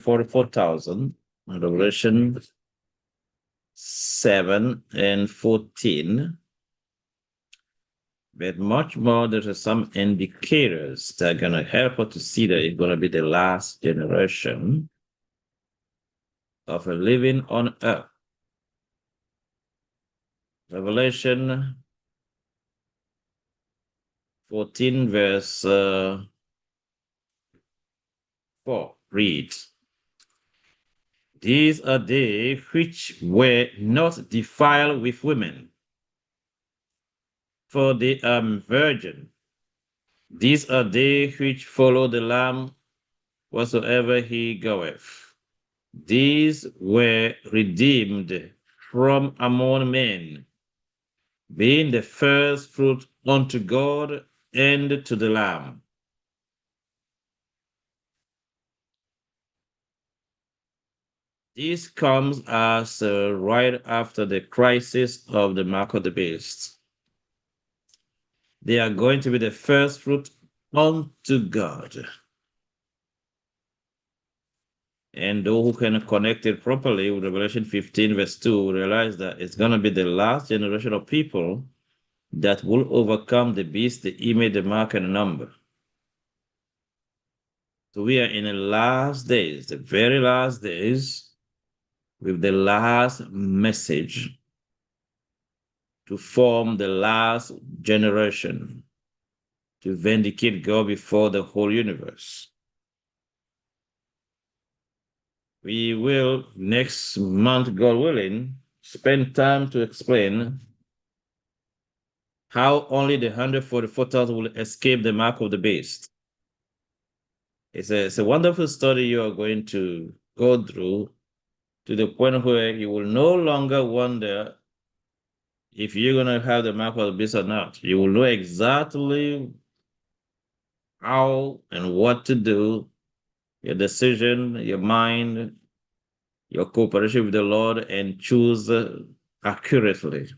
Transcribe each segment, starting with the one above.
44,000, Revelation 7 and 14. But much more, there are some indicators that are going to help us to see that it's going to be the last generation of a living on earth. Revelation 14, verse 4 reads, "These are they which were not defiled with women, for they are virgin. These are they which follow the Lamb whatsoever he goeth. These were redeemed from among men, being the first fruit unto God and to the Lamb." This comes as right after the crisis of the mark of the beast. They are going to be the first fruit unto God. And those who can connect it properly with Revelation 15, verse 2, realize that it's going to be the last generation of people that will overcome the beast, the image, the mark, and the number. So we are in the last days, the very last days, with the last message to form the last generation, to vindicate God before the whole universe. We will, next month, God willing, spend time to explain how only the 144,000 will escape the mark of the beast. It's a wonderful story you are going to go through to the point where you will no longer wonder if you're going to have the mark of the beast or not. You will know exactly how and what to do, your decision, your mind, your cooperation with the Lord, and choose accurately.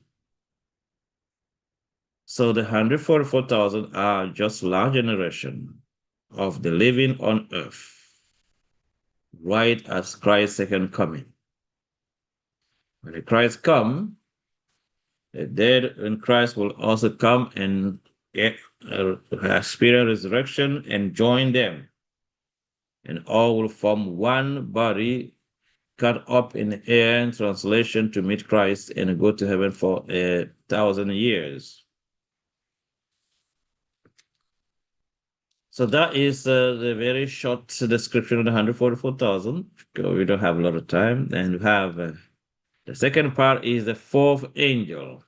So the 144,000 are just large generation of the living on earth, right as Christ's second coming. When the Christ come, the dead in Christ will also come and experience resurrection and join them. And all will form one body cut up in the air in translation to meet Christ and go to heaven for 1,000 years. So that is the very short description of the 144,000. We don't have a lot of time. And we have the second part is the fourth angel.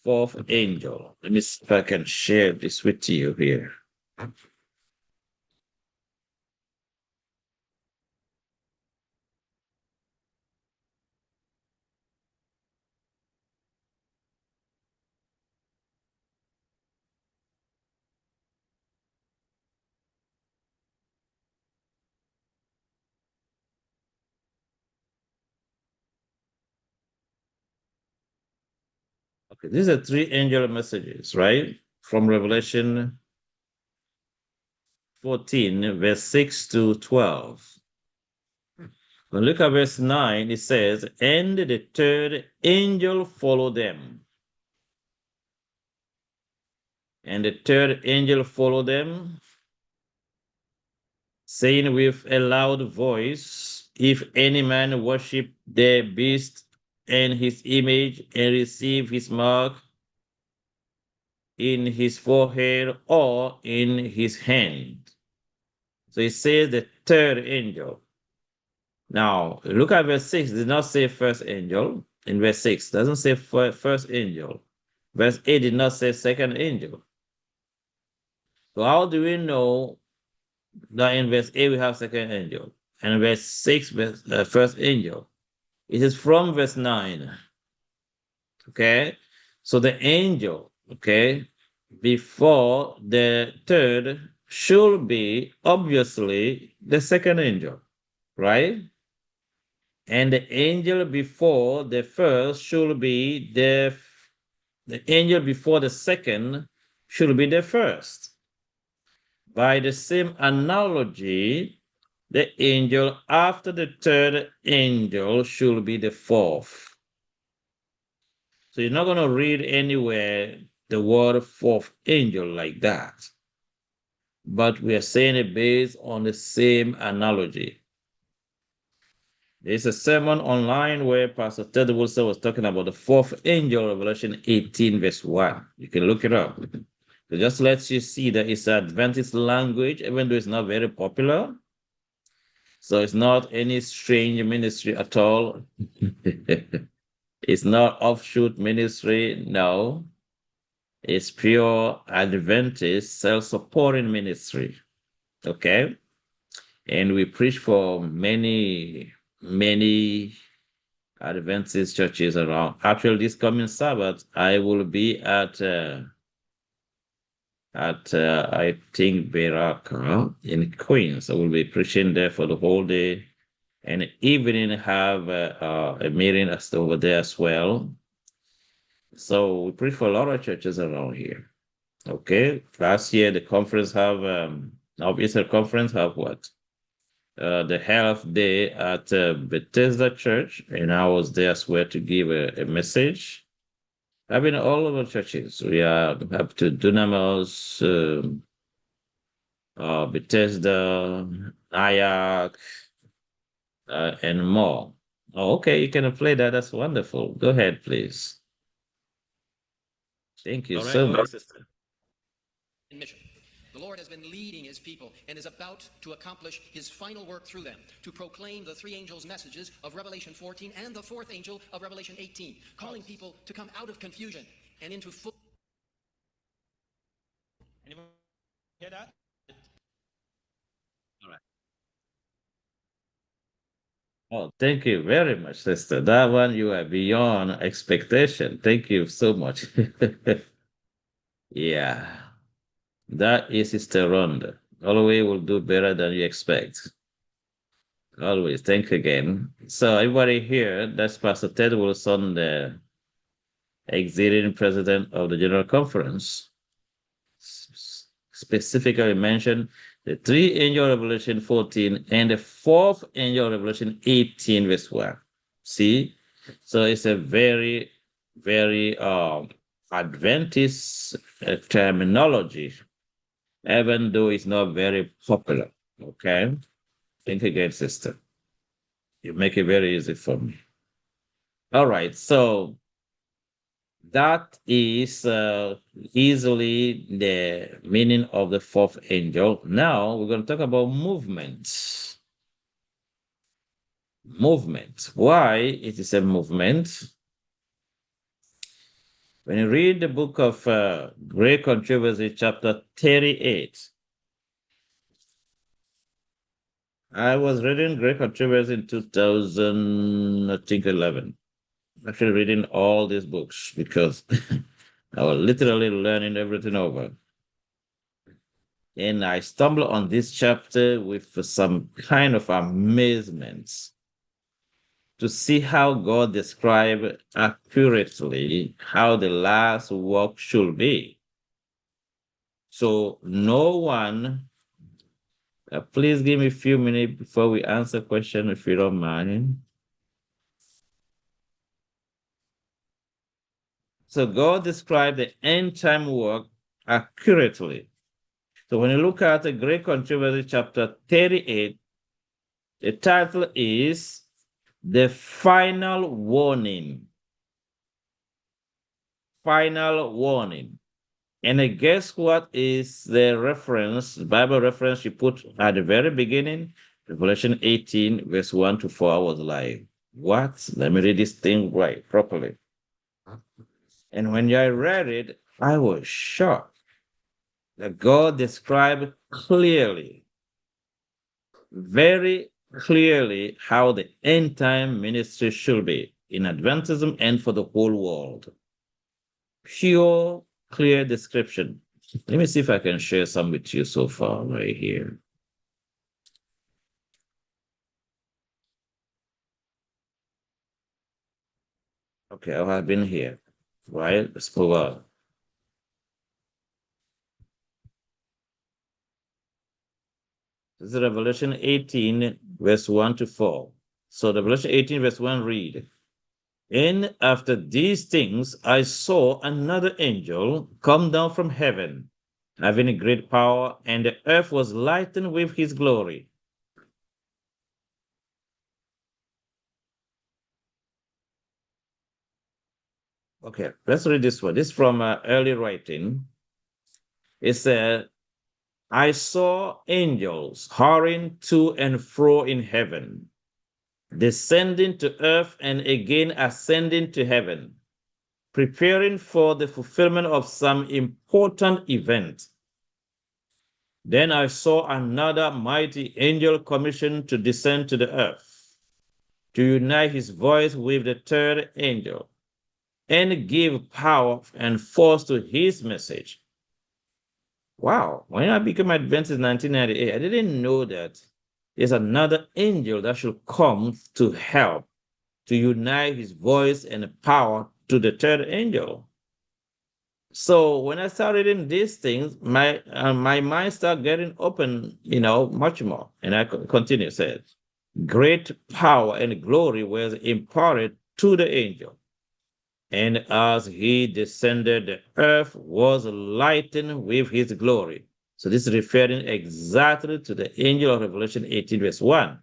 Fourth angel. Let me see if I can share this with you here. Okay, these are three angel messages, right? From Revelation 14, verse 6 to 12. When we look at verse 9, it says, "And the third angel followed them. And the third angel followed them, saying with a loud voice, If any man worship the beast and his image and receive his mark in his forehead or in his hand." So it says the third angel. Now, look at verse 6. It did not say first angel. In verse 6, it doesn't say first angel. Verse 8 did not say second angel. So how do we know that in verse 8 we have second angel? And in verse 6, first angel. It is from verse 9. Okay? So the angel, okay, before the third should be obviously the second angel, right? And the angel before the first should be the angel before the second should be the first. By the same analogy, The angel after the third angel should be the fourth. So you're not going to read anywhere the word fourth angel like that. But we are saying it based on the same analogy. There's a sermon online where Pastor Ted Wilson was talking about the fourth angel, Revelation 18, verse 1. You can look it up. It just lets you see that it's Adventist language, even though it's not very popular. So it's not any strange ministry at all. It's not offshoot ministry. No, it's pure Adventist self-supporting ministry. Okay. And we preach for many Adventist churches around. Actually, this coming Sabbath, I will be at I think Baraka in Queens. I will be preaching there for the whole day, and evening have a meeting over there as well. So we preach for a lot of churches around here. Okay, last year the conference have now Easter conference have what? The health day at Bethesda Church, and I was there as well to give a message. I've been all over churches. We are up to Dunamis, Bethesda, Nyack, and more. Oh, okay, you can play that. That's wonderful. Go ahead, please. Thank you All right, so go ahead, much. sister. Mission. The Lord has been leading his people and is about to accomplish his final work through them to proclaim the three angels' messages of Revelation 14 and the fourth angel of Revelation 18, calling people to come out of confusion and into full. Anyone hear that? All right. Oh, thank you very much, sister. That one you are beyond expectation. Thank you so much. Yeah, that is Sister Rhonda. Always will do better than you expect. Always. Thank you again. So everybody here, that's Pastor Ted Wilson, the exiting president of the General Conference, specifically mentioned the three angel Revelation 14 and the fourth angel Revelation 18, verse 1. See? So it's a very, very Adventist terminology, even though it's not very popular. Okay? Think again, sister. You make it very easy for me. All right. So that is easily the meaning of the fourth angel. Now we're going to talk about movement. Movement. Why it is a movement? When you read the book of Great Controversy, chapter 38, I was reading Great Controversy in 2000, I think 11. Actually, reading all these books because I was literally learning everything over. And I stumbled on this chapter with some kind of amazement to see how God described accurately how the last work should be. So no one, please give me a few minutes before we answer question if you don't mind. So God described the end time work accurately. So when you look at the Great Controversy, chapter 38, the title is The Final Warning. Final Warning. And guess what is the reference, the Bible reference you put at the very beginning? Revelation 18, verse 1 to 4. I was like, what? Let me read this thing right properly. And when I read it, I was shocked that God described clearly, very clearly, how the end time ministry should be in Adventism and for the whole world. Pure, clear description. Let me see if I can share some with you so far right here. Okay, I've been here, right? Let's pull up. This is Revelation 18, verse 1 to 4. So Revelation 18, verse 1 read, And after these things, I saw another angel come down from heaven, having a great power, and the earth was lightened with his glory. Okay, let's read this one. This is from early writing. It said, I saw angels hurrying to and fro in heaven, descending to earth and again ascending to heaven, preparing for the fulfillment of some important event. Then I saw another mighty angel commissioned to descend to the earth, to unite his voice with the third angel, and give power and force to his message. Wow, when I became Adventist in 1998, I didn't know that there's another angel that should come to help, to unite his voice and power to the third angel. So when I started reading these things, my mind started getting open, much more. And I continue, said, great power and glory was imparted to the angel. And as he descended, the earth was lightened with his glory. So this is referring exactly to the angel of Revelation 18, verse 1.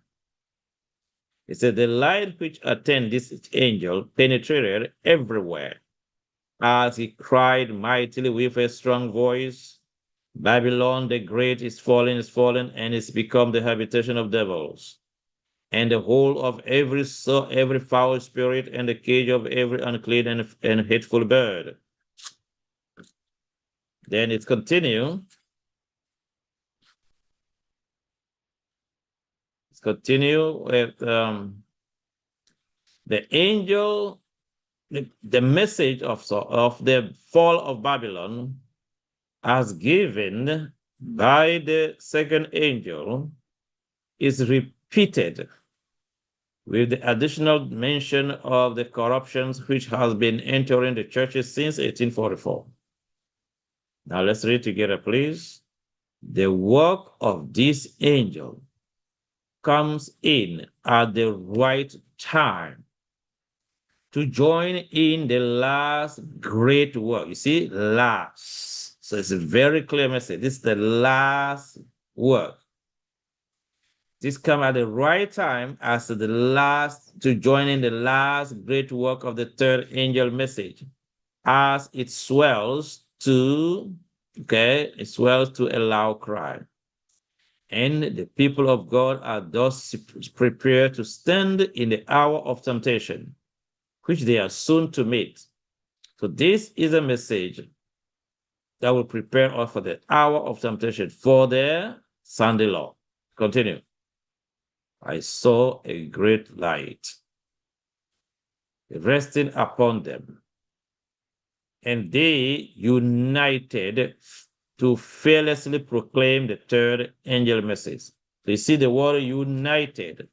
It said, the light which attended this angel penetrated everywhere as he cried mightily with a strong voice, Babylon the Great is fallen, and is become the habitation of devils, and the whole of every foul spirit, and the cage of every unclean and hateful bird. Then it continues. Let's continue with the angel, the message of the fall of Babylon as given by the second angel is repeated with the additional mention of the corruptions which has been entering the churches since 1844. Now let's read together, please. The work of this angel comes in at the right time to join in the last great work. You see, last. So it's a very clear message. This is the last work. This comes at the right time as the last, to join in the last great work of the third angel message, as it swells to, it swells to a loud cry. And the people of God are thus prepared to stand in the hour of temptation, which they are soon to meet. So this is a message that will prepare us for the hour of temptation, for the Sunday law. Continue. I saw a great light resting upon them, and they united to fearlessly proclaim the third angel message. So you see the word united.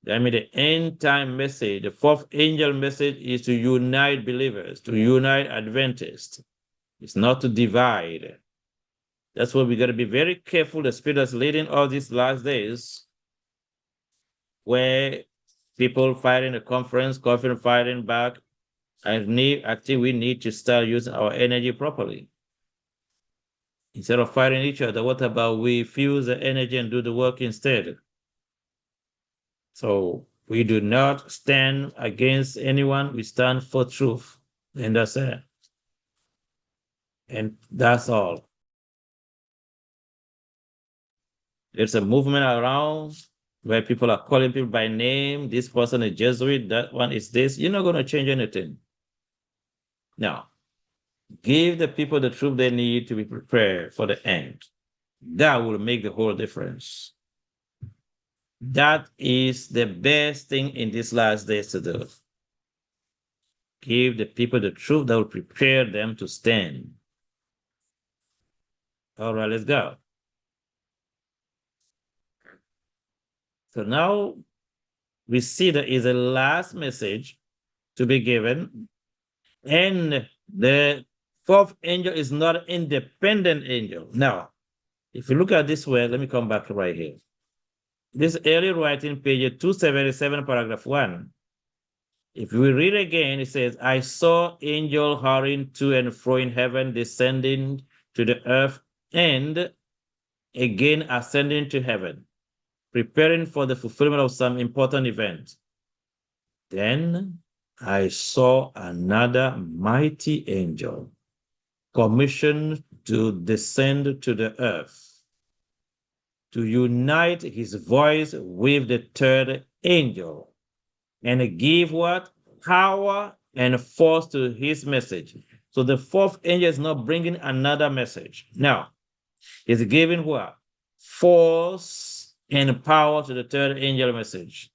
I mean, the end time message, the fourth angel message is to unite believers, to unite Adventists. It's not to divide. That's why we got to be very careful. The Spirit that's leading all these last days, where people fighting the conference, fighting back. I think we need to start using our energy properly. Instead of fighting each other, what about we fuse the energy and do the work instead? So we do not stand against anyone. We stand for truth. And that's it. And that's all. There's a movement around where people are calling people by name. This person is Jesuit, that one is this. You're not going to change anything. Now, give the people the truth they need to be prepared for the end. That will make the whole difference. That is the best thing in these last days to do. Give the people the truth that will prepare them to stand. All right, let's go. So now we see there is a last message to be given, and the fourth angel is not an independent angel. No, If you look at this way, let me come back right here. This early writing, page 277, paragraph 1. If we read again, it says, I saw angel hurrying to and fro in heaven, descending to the earth, and again ascending to heaven, preparing for the fulfillment of some important event. Then I saw another mighty angel commissioned to descend to the earth, to unite his voice with the third angel and give what? Power and force to his message. So the fourth angel is not bringing another message. Now, he's giving what? Force and power to the third angel message.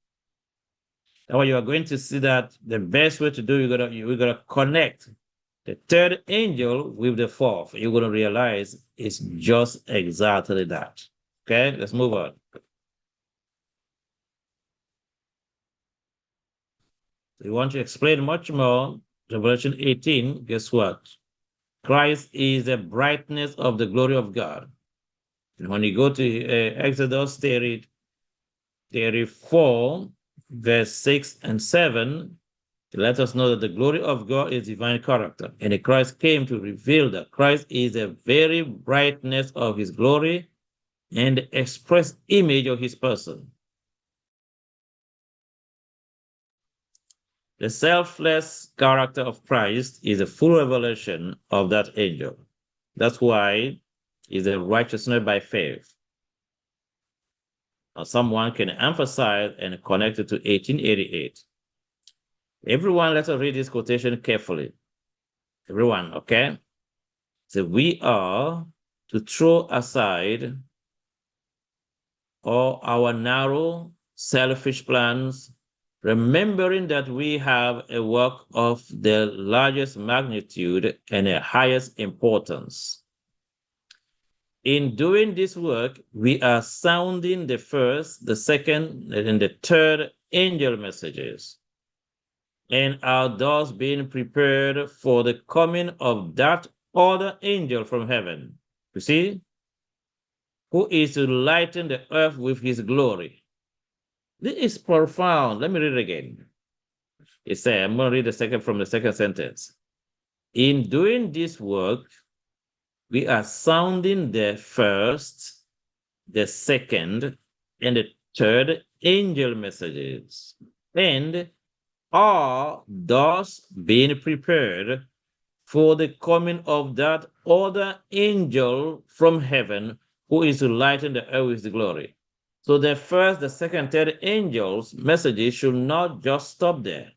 Now you are going to see that the best way to do, you're gonna connect the third angel with the fourth. You're gonna realize it's just exactly that. Okay, let's move on. So you want to explain much more, Revelation 18, guess what? Christ is the brightness of the glory of God. And when you go to Exodus 34, verse 6 and 7, it lets us know that the glory of God is divine character. And Christ came to reveal that Christ is the very brightness of his glory and the express image of his person. The selfless character of Christ is a full revelation of that angel. That's why he's a righteousness by faith. Now, someone can emphasize and connect it to 1888. Everyone, let's read this quotation carefully. Everyone, okay? So we are to throw aside all our narrow, selfish plans, remembering that we have a work of the largest magnitude and the highest importance. In doing this work, we are sounding the first, the second, and the third angel messages, and are thus being prepared for the coming of that other angel from heaven. You see? Who is to lighten the earth with his glory. This is profound. Let me read it again. It says, I'm going to read from the second sentence. In doing this work, we are sounding the first, the second, and the third angel messages, and are thus being prepared for the coming of that other angel from heaven who is to lighten the earth with the glory. So the first, the second, third angels' messages should not just stop there.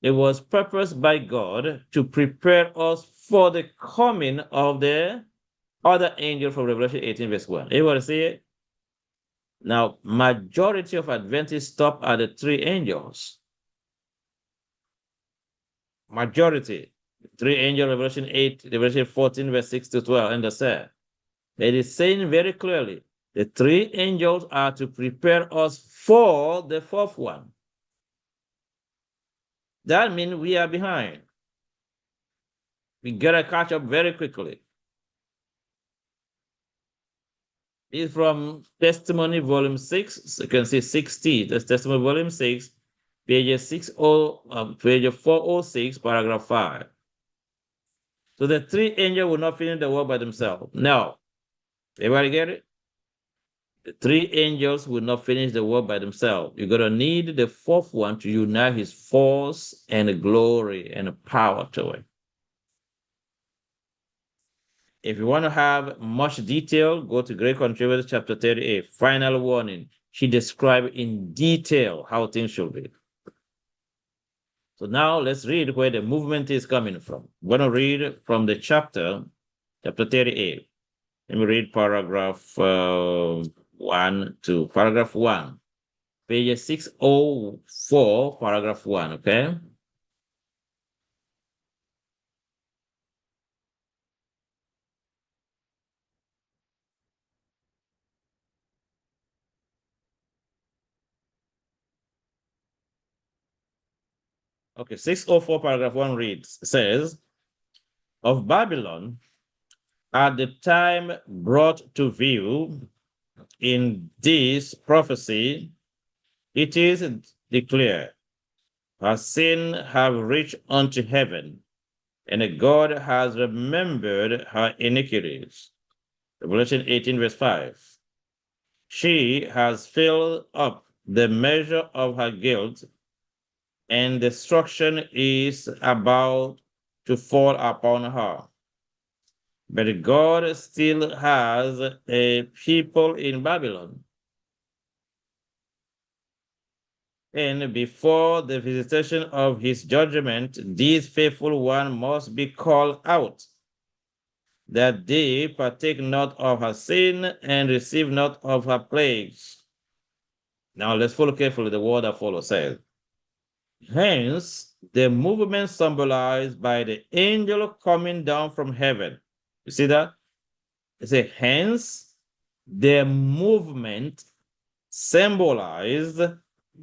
It was purposed by God to prepare us for the coming of the other angel from Revelation 18, verse 1. Everybody see it? Now, majority of Adventists stop at the three angels. Majority. Three angels, Revelation 8, Revelation 14, verse 6 to 12, and the said. It is saying very clearly, the three angels are to prepare us for the fourth one. That means we are behind. We gotta catch up very quickly. This is from Testimony, Volume 6. So you can see 60. That's Testimony, Volume 6, page 406, paragraph 5. So the three angels will not finish the work by themselves. No. Everybody get it? The three angels will not finish the work by themselves. You're going to need the fourth one to unite his force and glory and power to it. If you want to have much detail, go to Great Contributors, chapter 38, final warning. She described in detail how things should be. So now let's read where the movement is coming from. I'm going to read from the chapter 38. Let me read paragraph 1 to paragraph 1. Page 604, paragraph 1, okay? Okay, 604, paragraph 1 reads, says, of Babylon, at the time brought to view in this prophecy, it is declared, her sin have reached unto heaven, and God has remembered her iniquities. Revelation 18, verse 5. She has filled up the measure of her guilt, and destruction is about to fall upon her. But God still has a people in Babylon. And before the visitation of his judgment, these faithful ones must be called out, that they partake not of her sin and receive not of her plagues. Now let's follow carefully the word that follows says. Hence, the movement symbolized by the angel coming down from heaven. You see that? It says, hence, the movement symbolized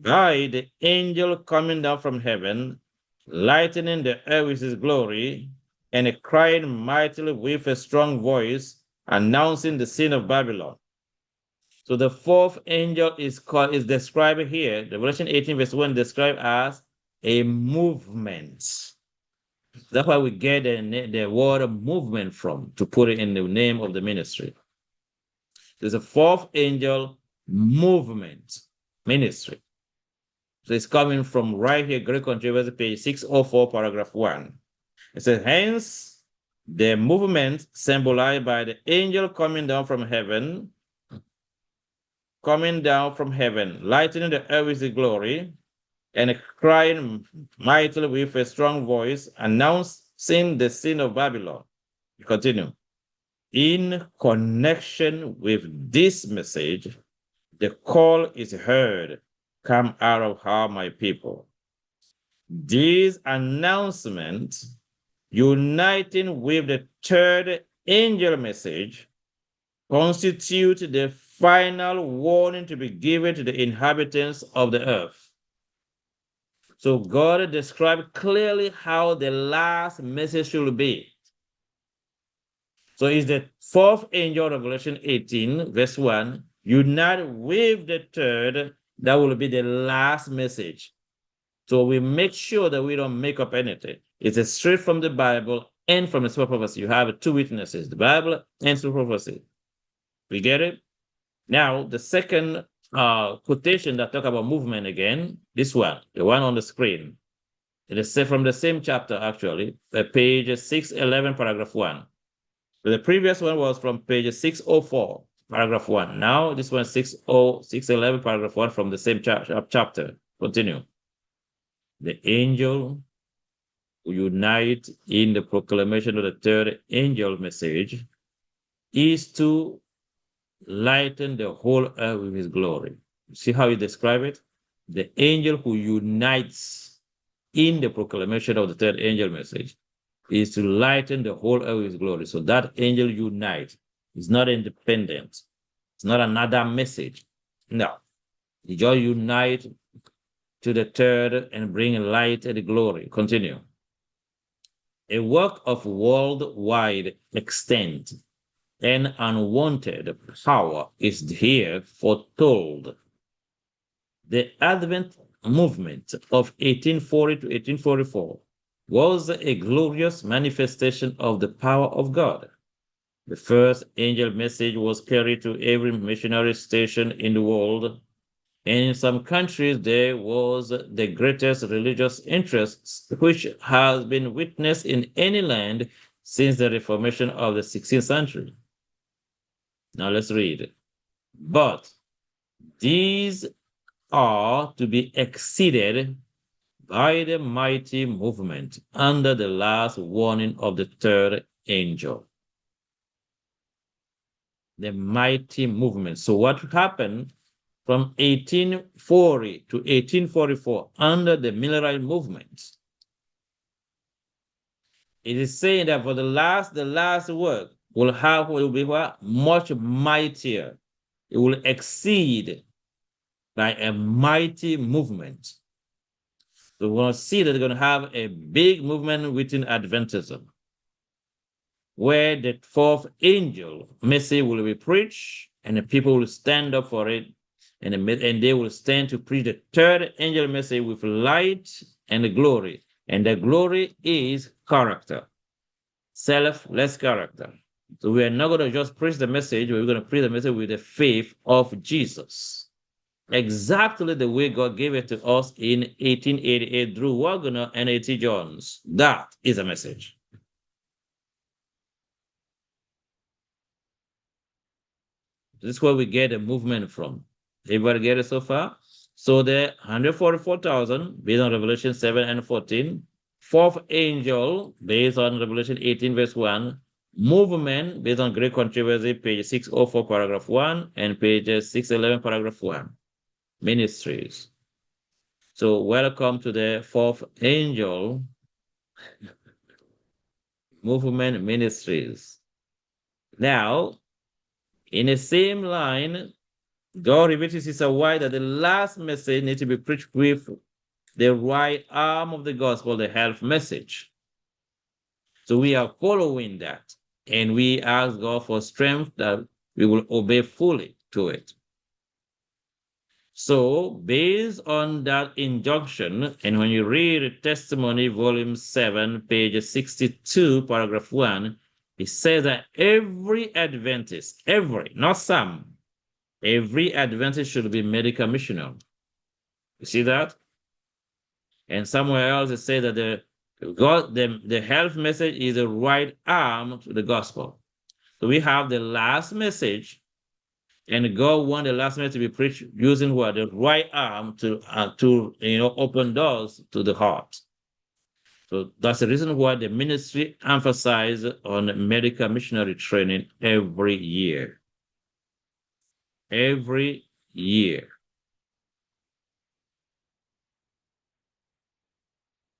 by the angel coming down from heaven, lightening the earth with his glory, and crying mightily with a strong voice, announcing the sin of Babylon. So the fourth angel is described here. Revelation 18, verse 1 described as a movement. That's why we get the word movement from, to put it in the name of the ministry. There's a fourth angel movement ministry. So it's coming from right here, Greek Controversy, page 604, paragraph 1. It says, hence, the movement symbolized by the angel coming down from heaven, lightening the earth with his glory, and crying mightily with a strong voice, announcing the sin of Babylon. Continue. In connection with this message, the call is heard, come out of her, my people. This announcement, uniting with the third angel message, constitute the final warning to be given to the inhabitants of the earth. So God described clearly how the last message should be. So is the fourth angel, Revelation 18, verse 1, unite with the third, that will be the last message. So we make sure that we don't make up anything. It's a straight from the Bible and from the Spirit of prophecy. You have two witnesses, the Bible and Spirit of prophecy. We get it? Now, the second quotation that talk about movement again, this one, the one on the screen. It is from the same chapter, actually, page 611, paragraph 1. The previous one was from page 604, paragraph 1. Now, this one, 611, paragraph 1 from the same chapter. Continue. The angel who unite in the proclamation of the third angel message is to lighten the whole earth with his glory. See how you describe it? The angel who unites in the proclamation of the third angel message is to lighten the whole earth with his glory. So that angel unite is not independent. It's not another message. No. He just unite to the third and bring light and glory. Continue. A work of worldwide extent and unwanted power is here foretold. The Advent movement of 1840 to 1844 was a glorious manifestation of the power of God. The first angel message was carried to every missionary station in the world, and in some countries there was the greatest religious interest which has been witnessed in any land since the Reformation of the 16th century. Now let's read. But these are to be exceeded by the mighty movement under the last warning of the third angel. The mighty movement. So what happened from 1840 to 1844 under the Millerite movement? It is saying that for the last work will be what? Much mightier. It will exceed by a mighty movement. So we're going to see that they're going to have a big movement within Adventism. where the fourth angel message will be preached, and the people will stand up for it, and they will stand to preach the third angel message with light and the glory. And the glory is character, selfless character. So we are not going to just preach the message, we're going to preach the message with the faith of Jesus. Exactly the way God gave it to us in 1888 through Wagner and A.T. Jones. That is a message. This is where we get the movement from. Everybody get it so far? So the 144,000 based on Revelation 7 and 14, fourth angel based on Revelation 18 verse 1, movement based on Great Controversy, page 604, paragraph 1, and page 611, paragraph 1, ministries. So welcome to the fourth angel movement ministries. Now, in the same line, God revealed to Sister White that the last message needs to be preached with the right arm of the gospel, the health message. So we are following that, and we ask God for strength that we will obey fully to it. So based on that injunction, and when you read Testimony, volume 7, page 62, paragraph 1, it says that every Adventist, not some, every Adventist should be medical missionary. You see that? And somewhere else it says that the health message is the right arm to the gospel. So we have the last message, and God wants the last message to be preached using what? The right arm to open doors to the heart. So that's the reason why the ministry emphasizes on medical missionary training every year. Every year.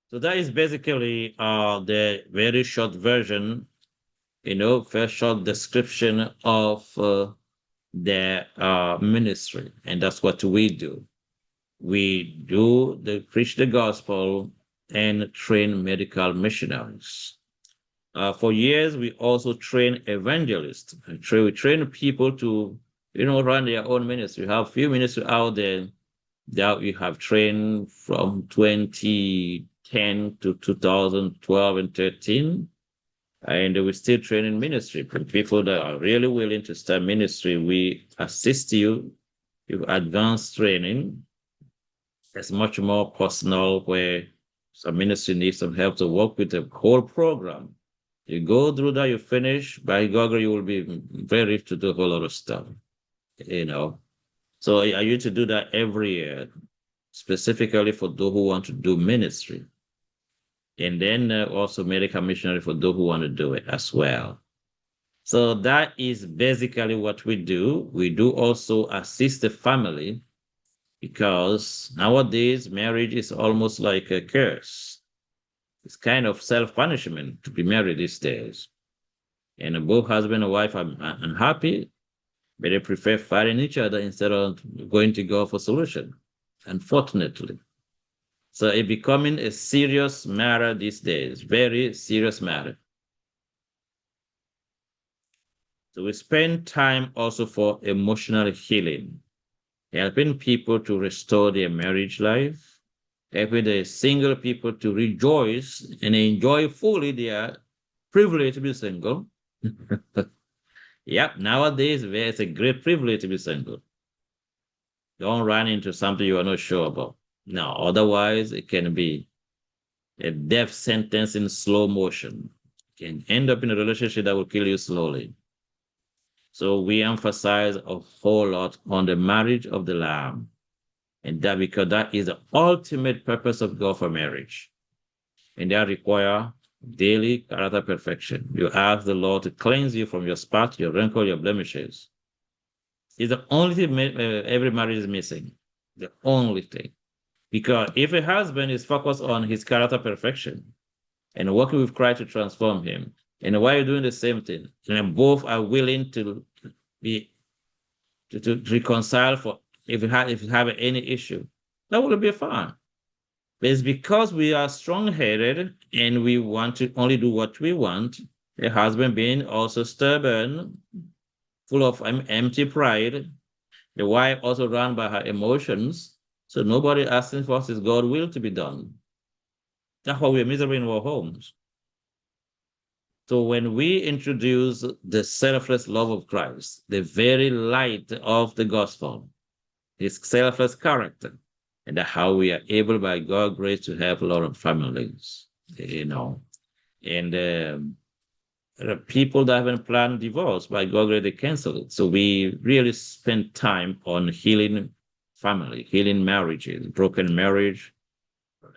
So that is basically the very short version, very short description of the ministry. And that's what we do. We preach the gospel and train medical missionaries. For years, we also train evangelists. We train people to, run their own ministry. We have a few ministries out there that we have trained from 2010 to 2012 and 13. And we're still training ministry. For people that are really willing to start ministry, we assist you with advanced training. It's much more personal, where some ministry needs some help to work with the whole program. You go through that, you finish, by God, you will be very rich to do a whole lot of stuff, So I used to do that every year, specifically for those who want to do ministry. And then also medical missionary for those who want to do it as well. So that is basically what we do. We do also assist the family, because nowadays marriage is almost like a curse. It's kind of self-punishment to be married these days. And both husband and wife are unhappy, but they prefer fighting each other instead of going to God for solution, unfortunately. So it's becoming a serious matter these days, very serious matter. So we spend time also for emotional healing, helping people to restore their marriage life, helping the single people to rejoice and enjoy fully their privilege to be single. Yep, nowadays it's a great privilege to be single. Don't run into something you are not sure about. No, otherwise it can be a death sentence in slow motion. You can end up in a relationship that will kill you slowly. So we emphasize a whole lot on the marriage of the Lamb. And that because that is the ultimate purpose of God for marriage. And that requires daily character perfection. You ask the Lord to cleanse you from your spot, your wrinkle, your blemishes. It's the only thing every marriage is missing. The only thing. Because if a husband is focused on his character perfection and working with Christ to transform him, and while you're doing the same thing, and both are willing to be to reconcile for if you have any issue, that will be fine. But it's because we are strong-headed and we want to only do what we want, The husband being also stubborn, full of empty pride. The wife also run by her emotions. So nobody asking for his God will to be done. That's why we're miserable in our homes. So when we introduce the selfless love of Christ, the very light of the gospel, his selfless character, and how we are able by God's grace to help a lot of families, and there are people that haven't planned divorce by God grace they cancel it. So we really spend time on healing family, healing marriages, broken marriage.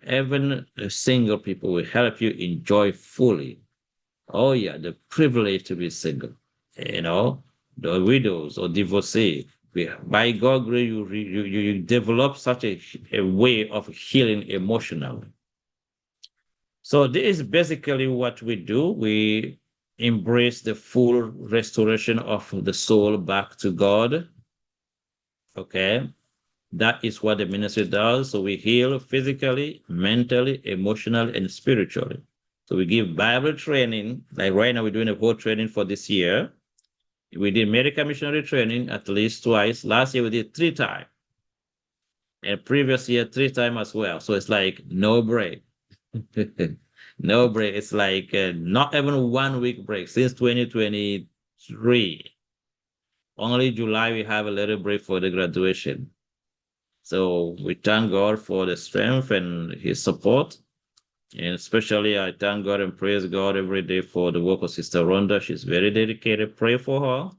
Even single people will help you enjoy fully. Oh yeah, the privilege to be single. The widows or divorcee. By God grace, you develop such a way of healing emotionally. So this is basically what we do. We embrace the full restoration of the soul back to God. Okay. That is what the ministry does. So we heal physically, mentally, emotionally, and spiritually. So we give Bible training. Like right now, we're doing a whole training for this year. We did medical missionary training at least twice. Last year, we did 3 times. And previous year, 3 times as well. So it's like no break. No break. It's like not even 1 week break since 2023. Only July we have a little break for the graduation. So we thank God for the strength and his support. And especially I thank God and praise God every day for the work of Sister Rhonda. She's very dedicated. Pray for her.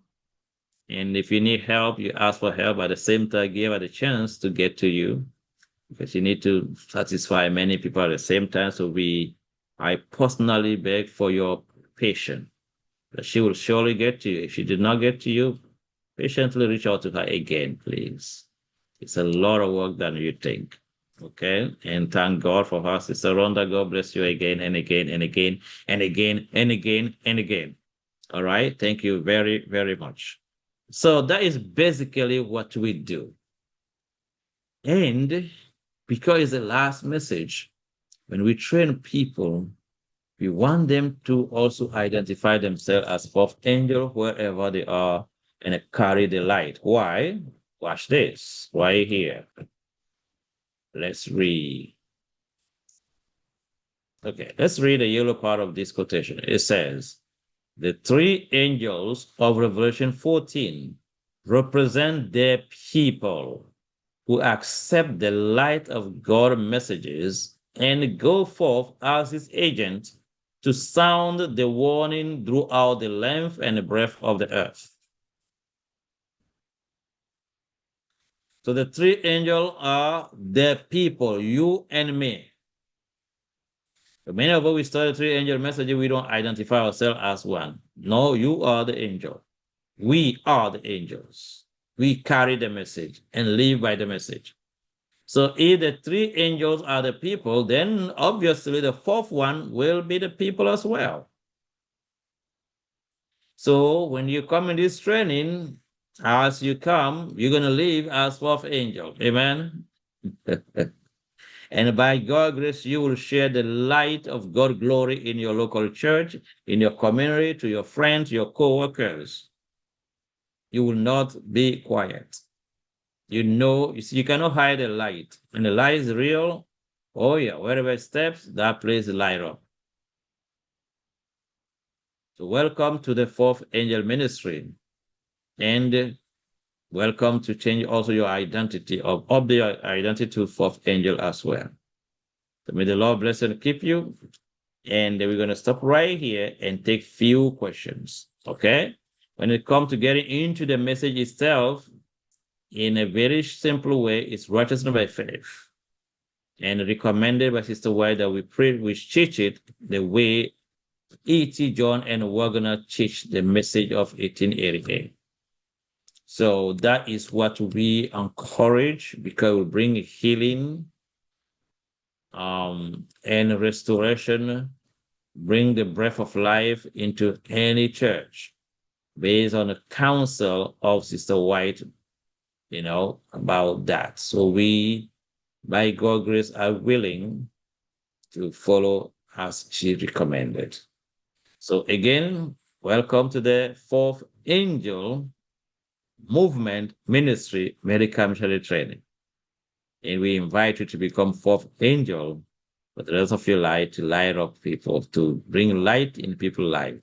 And if you need help, you ask for help. At the same time, give her the chance to get to you because you need to satisfy many people at the same time. So I personally beg for your patience that she will surely get to you. If she did not get to you, patiently reach out to her again, please. It's a lot of work than you think. Okay. And thank God for her, Sister Rhonda. God bless you again and again and again and again and again and again. All right. Thank you very, very much. So that is basically what we do. And because it's the last message, when we train people, we want them to also identify themselves as fourth angel wherever they are and carry the light. Why? Watch this right here. Let's read. Okay, let's read the yellow part of this quotation. It says, the three angels of Revelation 14 represent the people who accept the light of God's messages and go forth as his agent to sound the warning throughout the length and the breadth of the earth. So the three angels are the people, you and me. So many of us, we study three angel messages, we don't identify ourselves as one. No, you are the angel. We are the angels. We carry the message and live by the message. So if the three angels are the people, then obviously the fourth one will be the people as well. So when you come in this training, as you come, you're going to live as fourth angel. Amen. And by God's grace, you will share the light of God's glory in your local church, in your community, to your friends, your co-workers. You will not be quiet. You see, you cannot hide the light. When the light is real, oh yeah, wherever it steps, that place light up. So welcome to the fourth angel ministry. And welcome to change also your identity of the identity to fourth angel as well. So may the Lord bless and keep you. And we're going to stop right here and take few questions. Okay. When it comes to getting into the message itself, in a very simple way, it's righteousness by faith. And recommended by Sister White that we teach it the way E.T. John and we're going to teach the message of 1888. So that is what we encourage because we bring healing and restoration, bring the breath of life into any church based on the counsel of Sister White, about that. So we, by God's grace, are willing to follow as she recommended. So again, welcome to the Fourth Angel Movement Ministry Medical Missionary Training. And we invite you to become fourth angel for the rest of your life to light up people, to bring light in people's lives.